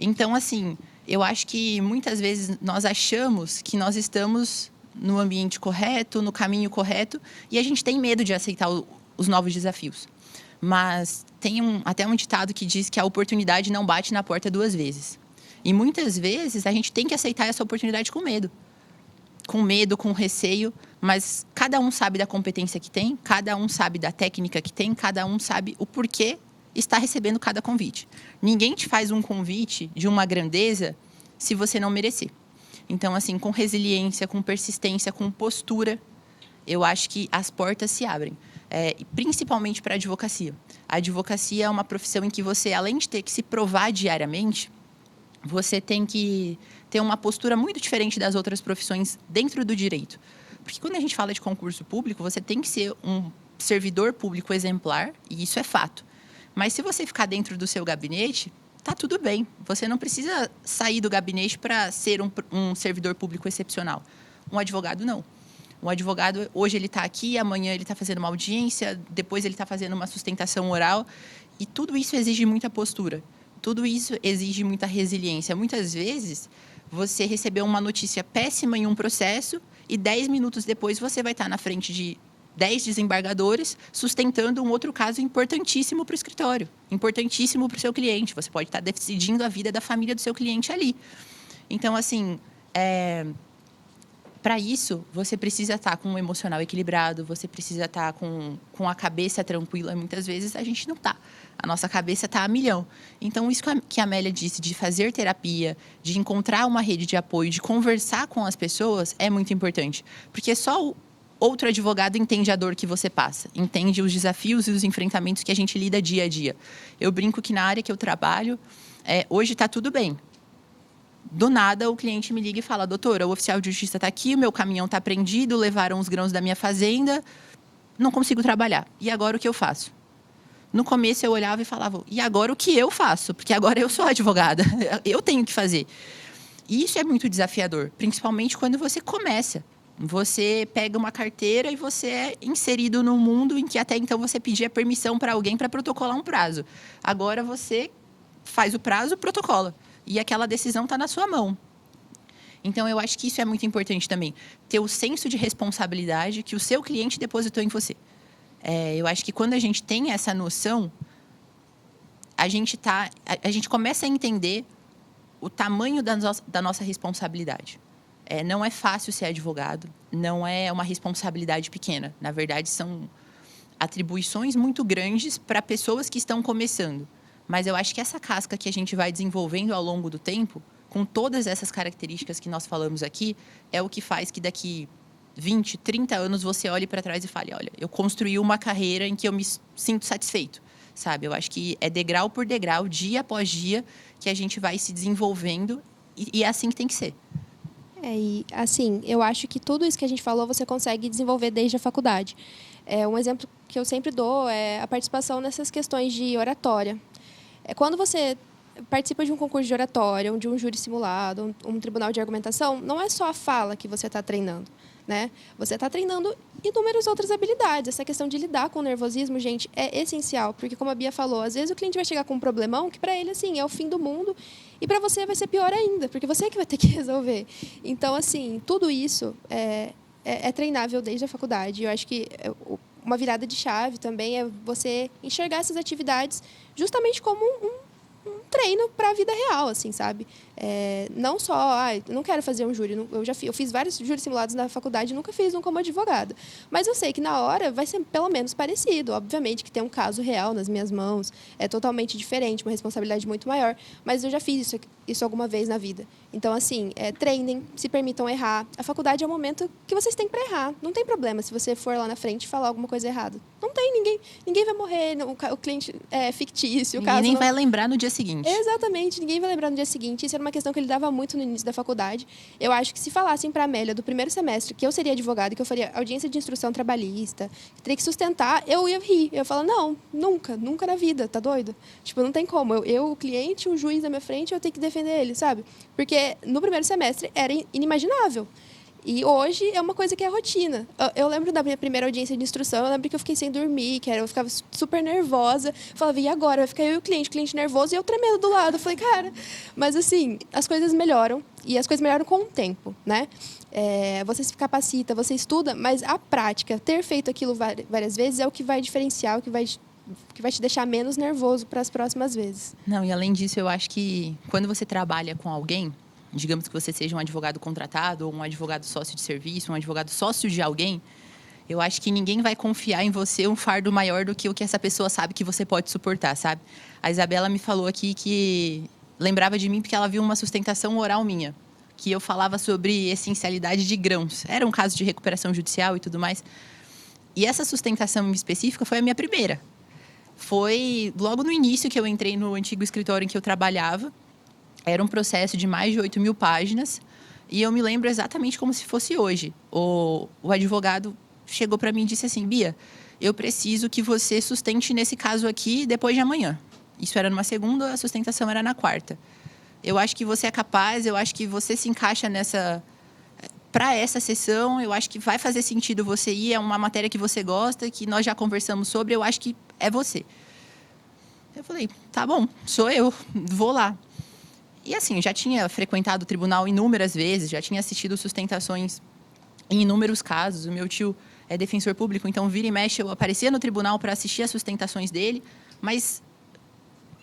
Então, assim, eu acho que muitas vezes nós achamos que nós estamos no ambiente correto, no caminho correto, e a gente tem medo de aceitar os novos desafios. Mas tem até um ditado que diz que a oportunidade não bate na porta 2 vezes. E muitas vezes a gente tem que aceitar essa oportunidade com medo. Com medo, com receio, mas cada um sabe da competência que tem, cada um sabe da técnica que tem, cada um sabe o porquê está recebendo cada convite. Ninguém te faz um convite de uma grandeza se você não merecer. Então, assim, com resiliência, com persistência, com postura, eu acho que as portas se abrem. Principalmente para a advocacia. A advocacia é uma profissão em que você, além de ter que se provar diariamente, você tem que ter uma postura muito diferente das outras profissões dentro do direito. Porque quando a gente fala de concurso público, você tem que ser um servidor público exemplar, e isso é fato. Mas se você ficar dentro do seu gabinete, tá tudo bem. Você não precisa sair do gabinete para ser um servidor público excepcional. Um advogado, não. Um advogado, hoje ele está aqui, amanhã ele está fazendo uma audiência, depois ele está fazendo uma sustentação oral. E tudo isso exige muita postura. Tudo isso exige muita resiliência. Muitas vezes, você recebeu uma notícia péssima em um processo e 10 minutos depois você vai estar na frente de 10 desembargadores sustentando um outro caso importantíssimo para o escritório, importantíssimo para o seu cliente. Você pode estar decidindo a vida da família do seu cliente ali. Então, assim, para isso, você precisa estar com um emocional equilibrado, você precisa estar com a cabeça tranquila. Muitas vezes a gente não está. A nossa cabeça está a milhão. Então, isso que a Amélia disse, de fazer terapia, de encontrar uma rede de apoio, de conversar com as pessoas, é muito importante. Porque só outro advogado entende a dor que você passa, entende os desafios e os enfrentamentos que a gente lida dia a dia. Eu brinco que na área que eu trabalho, hoje está tudo bem. Do nada, o cliente me liga e fala, doutora, o oficial de justiça está aqui, o meu caminhão está apreendido, levaram os grãos da minha fazenda, não consigo trabalhar. E agora o que eu faço? No começo eu olhava e falava, e agora o que eu faço? Porque agora eu sou advogada, eu tenho que fazer. E isso é muito desafiador, principalmente quando você começa. Você pega uma carteira e você é inserido num mundo em que até então você pedia permissão para alguém para protocolar um prazo. Agora você faz o prazo, protocola. E aquela decisão está na sua mão. Então, eu acho que isso é muito importante também. Ter o senso de responsabilidade que o seu cliente depositou em você. Eu acho que quando a gente tem essa noção, a gente começa a entender o tamanho da nossa responsabilidade. Não é fácil ser advogado, não é uma responsabilidade pequena. Na verdade, são atribuições muito grandes para pessoas que estão começando. Mas eu acho que essa casca que a gente vai desenvolvendo ao longo do tempo, com todas essas características que nós falamos aqui, é o que faz que daqui 20, 30 anos você olhe para trás e fale, olha, eu construí uma carreira em que eu me sinto satisfeito, sabe? Eu acho que é degrau por degrau, dia após dia, que a gente vai se desenvolvendo e é assim que tem que ser. E assim, eu acho que tudo isso que a gente falou você consegue desenvolver desde a faculdade. Um exemplo que eu sempre dou é a participação nessas questões de oratória. Quando você participa de um concurso de oratória, de um júri simulado, um tribunal de argumentação, não é só a fala que você está treinando, né? Você está treinando inúmeras outras habilidades. Essa questão de lidar com o nervosismo, gente, é essencial, porque como a Bia falou, às vezes o cliente vai chegar com um problemão que para ele assim é o fim do mundo e para você vai ser pior ainda, porque você é que vai ter que resolver. Então, assim, tudo isso é treinável desde a faculdade. Eu acho que uma virada de chave também é você enxergar essas atividades justamente como um treino para a vida real, assim, sabe? Não só, não quero fazer um júri. Eu fiz vários júris simulados na faculdade, nunca fiz um como advogada. Mas eu sei que na hora vai ser pelo menos parecido. Obviamente que tem um caso real nas minhas mãos, é totalmente diferente, uma responsabilidade muito maior. Mas eu já fiz isso alguma vez na vida. Então, assim, treinem, se permitam errar. A faculdade é o momento que vocês têm para errar. Não tem problema se você for lá na frente e falar alguma coisa errada. Não tem, ninguém vai morrer, o cliente é fictício. Ninguém nem vai lembrar no dia seguinte. Exatamente, ninguém vai lembrar no dia seguinte. Isso era uma questão que ele dava muito no início da faculdade. Eu acho que se falassem para a Amélia do primeiro semestre que eu seria advogada, que eu faria audiência de instrução trabalhista, que teria que sustentar, eu ia rir. Eu ia falar, não, nunca na vida, tá doido? Tipo, não tem como. Eu o cliente, um juiz na minha frente, eu tenho que defender ele, sabe? Porque no primeiro semestre era inimaginável. E hoje é uma coisa que é rotina. Eu lembro da minha primeira audiência de instrução, eu lembro que eu fiquei sem dormir, eu ficava super nervosa. Falava, e agora? Vai ficar eu e o cliente nervoso e eu tremendo do lado. Eu falei, cara... Mas, assim, as coisas melhoram. E as coisas melhoram com o tempo, né? Você se capacita, você estuda, mas a prática, ter feito aquilo várias vezes, é o que vai diferenciar, o que vai te deixar menos nervoso para as próximas vezes. Não, e além disso, eu acho que quando você trabalha com alguém... Digamos que você seja um advogado contratado ou um advogado sócio de serviço, um advogado sócio de alguém, eu acho que ninguém vai confiar em você um fardo maior do que o que essa pessoa sabe que você pode suportar, sabe? A Isabela me falou aqui que lembrava de mim porque ela viu uma sustentação oral minha, que eu falava sobre essencialidade de grãos. Era um caso de recuperação judicial e tudo mais. E essa sustentação específica foi a minha primeira. Foi logo no início que eu entrei no antigo escritório em que eu trabalhava. Era um processo de mais de 8.000 páginas e eu me lembro exatamente como se fosse hoje. O advogado chegou para mim e disse assim, Bia, eu preciso que você sustente nesse caso aqui depois de amanhã. Isso era numa segunda, a sustentação era na quarta. Eu acho que você é capaz, eu acho que você se encaixa para essa sessão, eu acho que vai fazer sentido você ir, é uma matéria que você gosta, que nós já conversamos sobre, eu acho que é você. Eu falei, tá bom, sou eu, vou lá. E assim, já tinha frequentado o tribunal inúmeras vezes, já tinha assistido sustentações em inúmeros casos. O meu tio é defensor público, então vira e mexe, eu aparecia no tribunal para assistir as sustentações dele, mas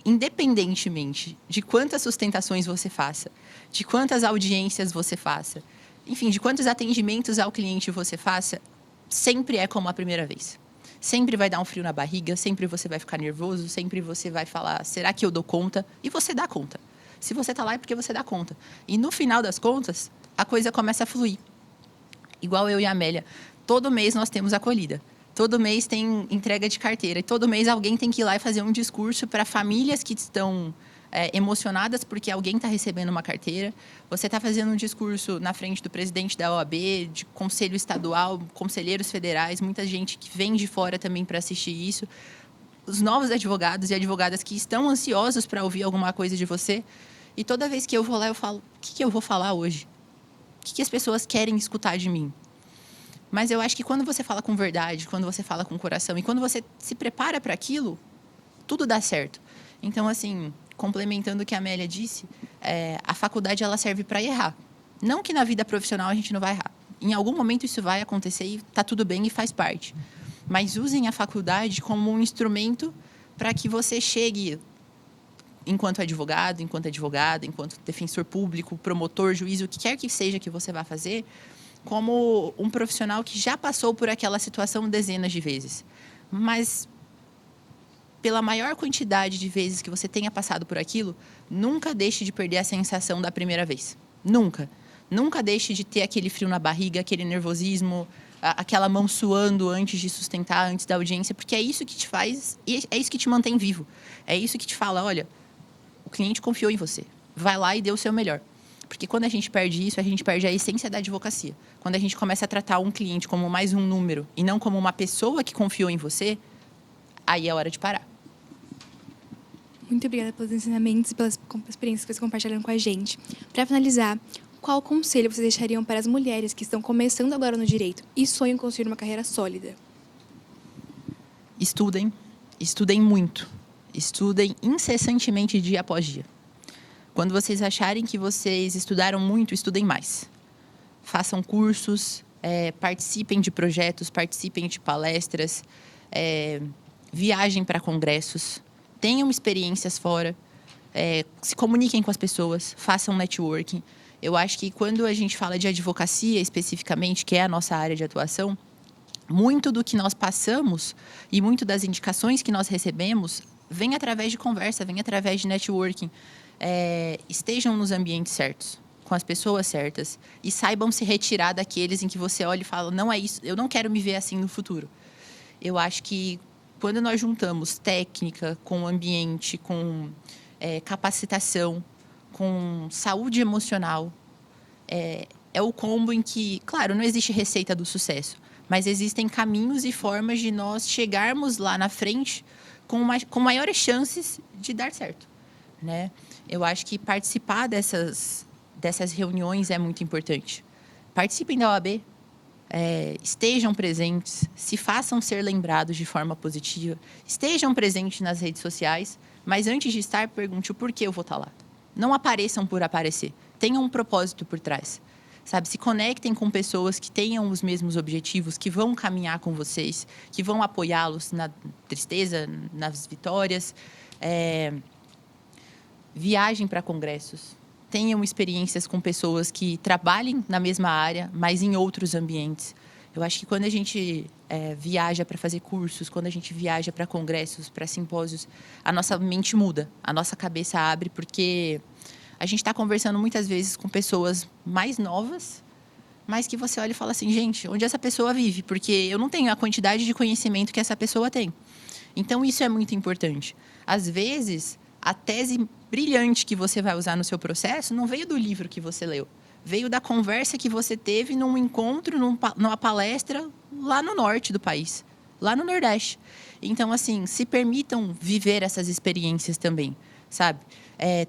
independentemente de quantas sustentações você faça, de quantas audiências você faça, enfim, de quantos atendimentos ao cliente você faça, sempre é como a primeira vez. Sempre vai dar um frio na barriga, sempre você vai ficar nervoso, sempre você vai falar, será que eu dou conta? E você dá conta. Se você está lá é porque você dá conta. E no final das contas, a coisa começa a fluir. Igual eu e a Amélia. Todo mês nós temos acolhida. Todo mês tem entrega de carteira. E todo mês alguém tem que ir lá e fazer um discurso para famílias que estão emocionadas porque alguém está recebendo uma carteira. Você está fazendo um discurso na frente do presidente da OAB, de conselho estadual, conselheiros federais, muita gente que vem de fora também para assistir isso. Os novos advogados e advogadas que estão ansiosos para ouvir alguma coisa de você. E toda vez que eu vou lá, eu falo, o que eu vou falar hoje? O que as pessoas querem escutar de mim? Mas eu acho que quando você fala com verdade, quando você fala com coração e quando você se prepara para aquilo, tudo dá certo. Então, assim, complementando o que a Amélia disse, a faculdade ela serve para errar. Não que na vida profissional a gente não vai errar. Em algum momento isso vai acontecer e está tudo bem e faz parte. Mas usem a faculdade como um instrumento para que você chegue, enquanto advogado, enquanto advogada, enquanto defensor público, promotor, juiz, o que quer que seja que você vá fazer, como um profissional que já passou por aquela situação dezenas de vezes. Mas, pela maior quantidade de vezes que você tenha passado por aquilo, nunca deixe de perder a sensação da primeira vez. Nunca. Nunca deixe de ter aquele frio na barriga, aquele nervosismo, aquela mão suando antes de sustentar, antes da audiência, porque é isso que te faz, é isso que te mantém vivo. É isso que te fala, olha, o cliente confiou em você. Vai lá e dê o seu melhor. Porque quando a gente perde isso, a gente perde a essência da advocacia. Quando a gente começa a tratar um cliente como mais um número e não como uma pessoa que confiou em você, aí é hora de parar. Muito obrigada pelos ensinamentos e pelas experiências que vocês compartilharam com a gente. Para finalizar, qual conselho vocês deixariam para as mulheres que estão começando agora no direito e sonham construir uma carreira sólida? Estudem, estudem muito. Estudem incessantemente dia após dia. Quando vocês acharem que vocês estudaram muito, estudem mais. Façam cursos, participem de projetos, participem de palestras, viajem para congressos, tenham experiências fora, se comuniquem com as pessoas, façam networking. Eu acho que quando a gente fala de advocacia especificamente, que é a nossa área de atuação, muito do que nós passamos e muito das indicações que nós recebemos vem através de conversa, vem através de networking. Estejam nos ambientes certos, com as pessoas certas e saibam se retirar daqueles em que você olha e fala, não é isso, eu não quero me ver assim no futuro. Eu acho que quando nós juntamos técnica com ambiente, com capacitação, com saúde emocional, é o combo em que, claro, não existe receita do sucesso, mas existem caminhos e formas de nós chegarmos lá na frente com maiores chances de dar certo, né? Eu acho que participar dessas reuniões é muito importante. Participem da OAB, estejam presentes, se façam ser lembrados de forma positiva, estejam presentes nas redes sociais, mas antes de estar, pergunte o porquê eu vou estar lá. Não apareçam por aparecer, tenham um propósito por trás. Sabe, se conectem com pessoas que tenham os mesmos objetivos, que vão caminhar com vocês, que vão apoiá-los na tristeza, nas vitórias. Viajem para congressos, tenham experiências com pessoas que trabalhem na mesma área, mas em outros ambientes. Eu acho que quando a gente viaja para fazer cursos, quando a gente viaja para congressos, para simpósios, a nossa mente muda, a nossa cabeça abre, porque a gente está conversando muitas vezes com pessoas mais novas, mas que você olha e fala assim, gente, onde essa pessoa vive? Porque eu não tenho a quantidade de conhecimento que essa pessoa tem. Então, isso é muito importante. Às vezes, a tese brilhante que você vai usar no seu processo não veio do livro que você leu. Veio da conversa que você teve num encontro, numa palestra lá no norte do país, lá no Nordeste. Então, assim, se permitam viver essas experiências também, sabe?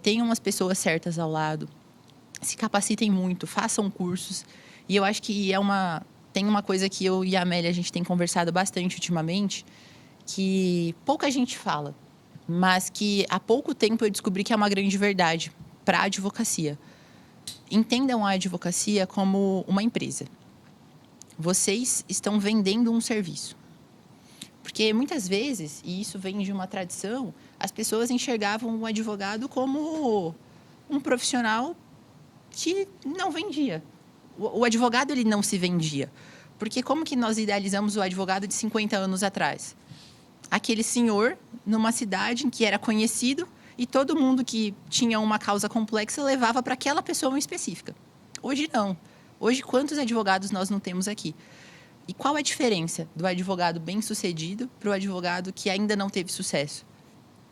Tenham as pessoas certas ao lado, se capacitem muito, façam cursos. E eu acho que tem uma coisa que eu e a Amélia, a gente tem conversado bastante ultimamente, que pouca gente fala, mas que há pouco tempo eu descobri que é uma grande verdade para a advocacia. Entendam a advocacia como uma empresa. Vocês estão vendendo um serviço. Porque muitas vezes, e isso vem de uma tradição, as pessoas enxergavam o advogado como um profissional que não vendia. O advogado, ele não se vendia. Porque como que nós idealizamos o advogado de 50 anos atrás? Aquele senhor numa cidade em que era conhecido e todo mundo que tinha uma causa complexa levava para aquela pessoa específica. Hoje não. Hoje, quantos advogados nós não temos aqui? E qual é a diferença do advogado bem-sucedido para o advogado que ainda não teve sucesso?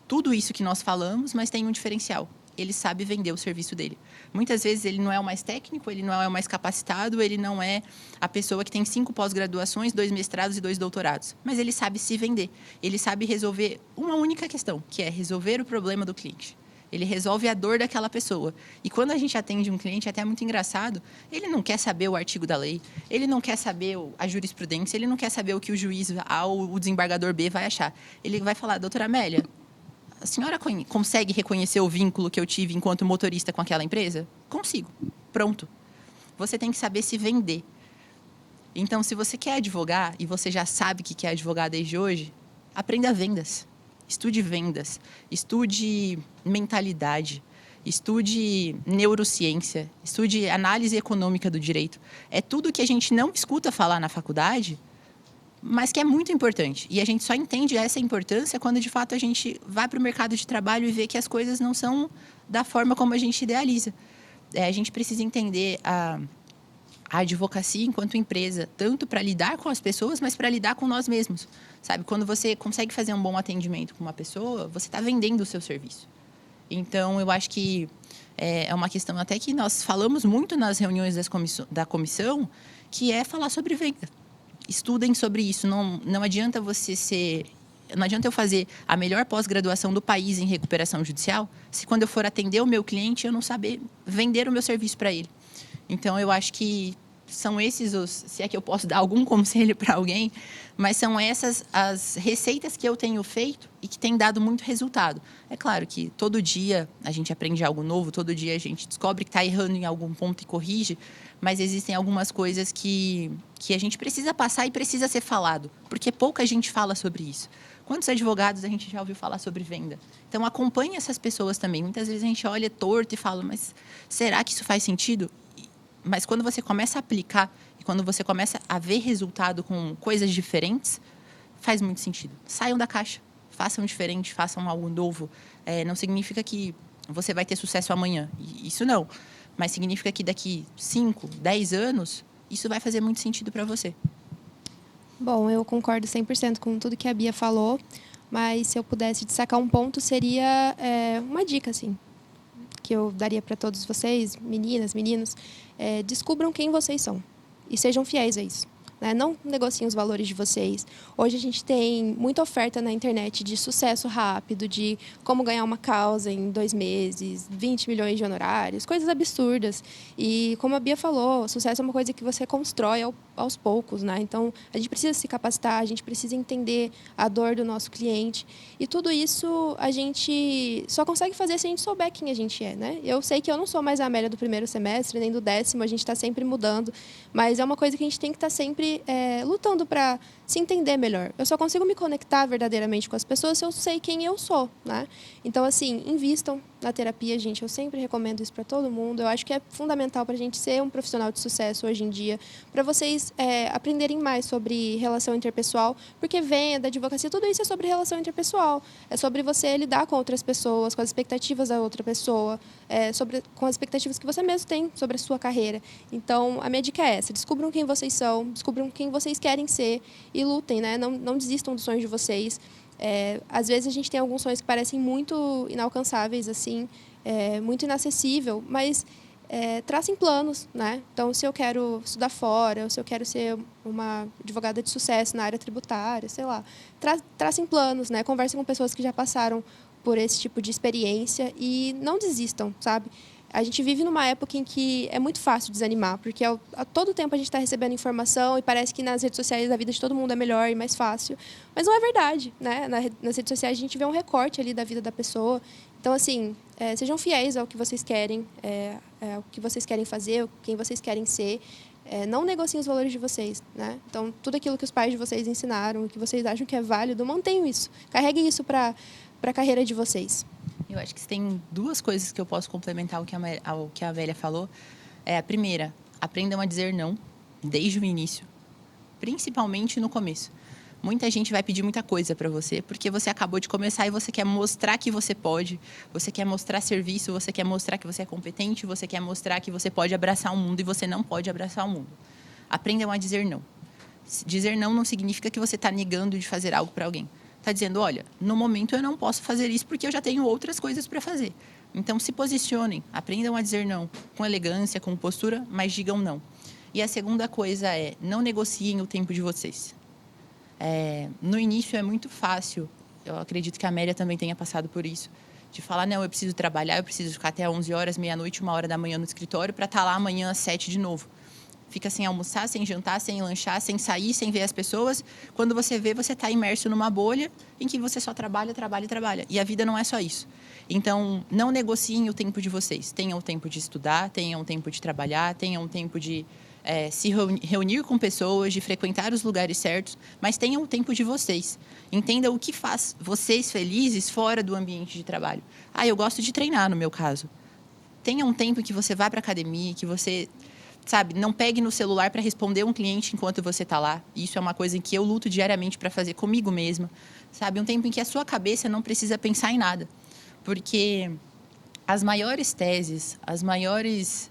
Tudo isso que nós falamos, mas tem um diferencial. Ele sabe vender o serviço dele. Muitas vezes ele não é o mais técnico, ele não é o mais capacitado, ele não é a pessoa que tem 5 pós-graduações, 2 mestrados e 2 doutorados. Mas ele sabe se vender. Ele sabe resolver uma única questão, que é resolver o problema do cliente. Ele resolve a dor daquela pessoa. E quando a gente atende um cliente, é até muito engraçado, ele não quer saber o artigo da lei, ele não quer saber a jurisprudência, ele não quer saber o que o juiz A ou o desembargador B vai achar. Ele vai falar, doutora Amélia, a senhora consegue reconhecer o vínculo que eu tive enquanto motorista com aquela empresa? Consigo. Pronto. Você tem que saber se vender. Então, se você quer advogar e você já sabe que quer advogar desde hoje, aprenda vendas. Estude vendas. Estude mentalidade. Estude neurociência. Estude análise econômica do direito. É tudo que a gente não escuta falar na faculdade, mas que é muito importante. E a gente só entende essa importância quando, de fato, a gente vai para o mercado de trabalho e vê que as coisas não são da forma como a gente idealiza. A gente precisa entender a advocacia enquanto empresa, tanto para lidar com as pessoas, mas para lidar com nós mesmos. Sabe? Quando você consegue fazer um bom atendimento com uma pessoa, você está vendendo o seu serviço. Então, eu acho que é uma questão até que nós falamos muito nas reuniões da comissão, que é falar sobre venda. Estudem sobre isso. Não adianta não adianta eu fazer a melhor pós-graduação do país em recuperação judicial se quando eu for atender o meu cliente eu não saber vender o meu serviço para ele. Então, eu acho que são esses se é que eu posso dar algum conselho para alguém, mas são essas as receitas que eu tenho feito e que têm dado muito resultado. É claro que todo dia a gente aprende algo novo, todo dia a gente descobre que está errando em algum ponto e corrige, mas existem algumas coisas que a gente precisa passar e precisa ser falado, porque pouca gente fala sobre isso. Quantos advogados a gente já ouviu falar sobre venda? Então, acompanhe essas pessoas também. Muitas vezes a gente olha torto e fala, mas será que isso faz sentido? Mas quando você começa a aplicar e quando você começa a ver resultado com coisas diferentes, faz muito sentido. Saiam da caixa, façam diferente, façam algo novo. Não significa que você vai ter sucesso amanhã. Isso não. Mas significa que daqui 5, 10 anos, isso vai fazer muito sentido para você. Bom, eu concordo 100% com tudo que a Bia falou, mas se eu pudesse destacar um ponto, seria uma dica, assim, que eu daria para todos vocês, meninas, meninos, descubram quem vocês são e sejam fiéis a isso. Não negociem os valores de vocês. Hoje a gente tem muita oferta na internet de sucesso rápido, de como ganhar uma causa em 2 meses, 20 milhões de honorários, coisas absurdas. E como a Bia falou, sucesso é uma coisa que você constrói aos poucos, né? Então, a gente precisa se capacitar, a gente precisa entender a dor do nosso cliente. E tudo isso a gente só consegue fazer se a gente souber quem a gente é, né? Eu sei que eu não sou mais a Amélia do primeiro semestre, nem do 10º, a gente está sempre mudando, mas é uma coisa que a gente tem que estar sempre lutando para se entender melhor. Eu só consigo me conectar verdadeiramente com as pessoas se eu sei quem eu sou, né? Então, assim, invistam na terapia, gente. Eu sempre recomendo isso para todo mundo. Eu acho que é fundamental para a gente ser um profissional de sucesso hoje em dia, para vocês aprenderem mais sobre relação interpessoal, porque venda, advocacia, tudo isso é sobre relação interpessoal. É sobre você lidar com outras pessoas, com as expectativas da outra pessoa, com as expectativas que você mesmo tem sobre a sua carreira. Então, a minha dica é essa. Descubram quem vocês são, descubram quem vocês querem ser e lutem, né? Não desistam dos sonhos de vocês. Às vezes a gente tem alguns sonhos que parecem muito inalcançáveis, assim, muito inacessível, mas tracem planos, né? Então, se eu quero estudar fora, ou se eu quero ser uma advogada de sucesso na área tributária, sei lá, tracem planos, né? Conversem com pessoas que já passaram por esse tipo de experiência e não desistam, sabe? A gente vive numa época em que é muito fácil desanimar, porque a todo tempo a gente está recebendo informação e parece que nas redes sociais a vida de todo mundo é melhor e mais fácil. Mas não é verdade, né? Nas redes sociais a gente vê um recorte ali da vida da pessoa. Então, assim, sejam fiéis ao que vocês querem, ao que vocês querem fazer, quem vocês querem ser. Não negociem os valores de vocês, né? Então, tudo aquilo que os pais de vocês ensinaram, que vocês acham que é válido, mantenham isso. Carreguem isso para a carreira de vocês. Eu acho que tem 2 coisas que eu posso complementar ao que a Amélia falou. A primeira, aprendam a dizer não desde o início, principalmente no começo. Muita gente vai pedir muita coisa para você, porque você acabou de começar e você quer mostrar que você pode, você quer mostrar serviço, você quer mostrar que você é competente, você quer mostrar que você pode abraçar o mundo e você não pode abraçar o mundo. Aprendam a dizer não. Dizer não significa que você está negando de fazer algo para alguém. Está dizendo, olha, no momento eu não posso fazer isso porque eu já tenho outras coisas para fazer. Então, se posicionem, aprendam a dizer não, com elegância, com postura, mas digam não. E a segunda coisa não negociem o tempo de vocês. No início é muito fácil, eu acredito que a Amélia também tenha passado por isso, de falar, não, eu preciso trabalhar, eu preciso ficar até 11 horas, meia-noite, 1h da manhã no escritório para estar lá amanhã às 7 de novo. Fica sem almoçar, sem jantar, sem lanchar, sem sair, sem ver as pessoas. Quando você vê, você está imerso numa bolha em que você só trabalha, trabalha e trabalha. E a vida não é só isso. Então, não negociem o tempo de vocês. Tenham o tempo de estudar, tenham o tempo de trabalhar, tenham o tempo de se reunir com pessoas, de frequentar os lugares certos, mas tenham o tempo de vocês. Entendam o que faz vocês felizes fora do ambiente de trabalho. Eu gosto de treinar, no meu caso. Tenha um tempo que você vá para a academia, que você... não pegue no celular para responder um cliente enquanto você está lá. Isso é uma coisa em que eu luto diariamente para fazer comigo mesma. Um tempo em que a sua cabeça não precisa pensar em nada. Porque as maiores teses, as maiores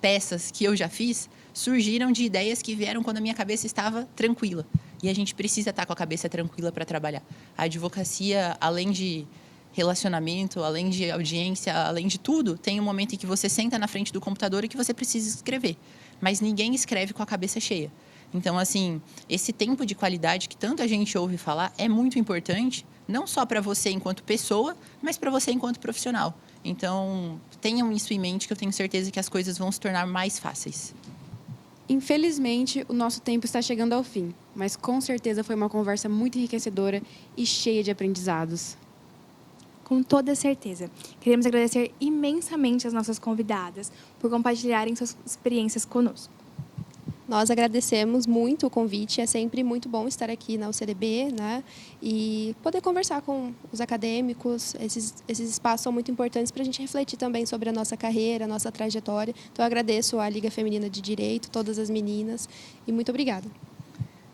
peças que eu já fiz, surgiram de ideias que vieram quando a minha cabeça estava tranquila. E a gente precisa estar com a cabeça tranquila para trabalhar. A advocacia, além de relacionamento, além de audiência, além de tudo, tem um momento em que você senta na frente do computador e que você precisa escrever. Mas ninguém escreve com a cabeça cheia. Então, assim, esse tempo de qualidade que tanta gente ouve falar é muito importante, não só para você enquanto pessoa, mas para você enquanto profissional. Então, tenham isso em mente, que eu tenho certeza que as coisas vão se tornar mais fáceis. Infelizmente, o nosso tempo está chegando ao fim, mas com certeza foi uma conversa muito enriquecedora e cheia de aprendizados. Com toda certeza. Queremos agradecer imensamente às nossas convidadas por compartilharem suas experiências conosco. Nós agradecemos muito o convite, é sempre muito bom estar aqui na UCDB, né? E poder conversar com os acadêmicos, esses espaços são muito importantes para a gente refletir também sobre a nossa carreira, a nossa trajetória. Então, eu agradeço à Liga Feminina de Direito, todas as meninas, e muito obrigada.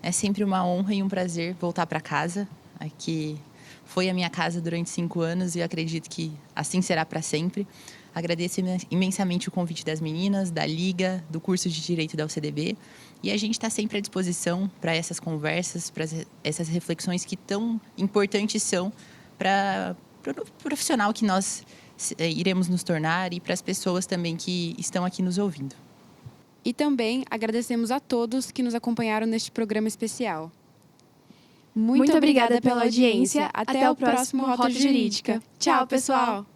É sempre uma honra e um prazer voltar para casa. Aqui foi a minha casa durante 5 anos e eu acredito que assim será para sempre. Agradeço imensamente o convite das meninas, da Liga, do curso de Direito da UCDB. E a gente está sempre à disposição para essas conversas, para essas reflexões que tão importantes são para o profissional que nós iremos nos tornar e para as pessoas também que estão aqui nos ouvindo. E também agradecemos a todos que nos acompanharam neste programa especial. Muito obrigada pela audiência. Até o próximo Rota Jurídica. Tchau, pessoal!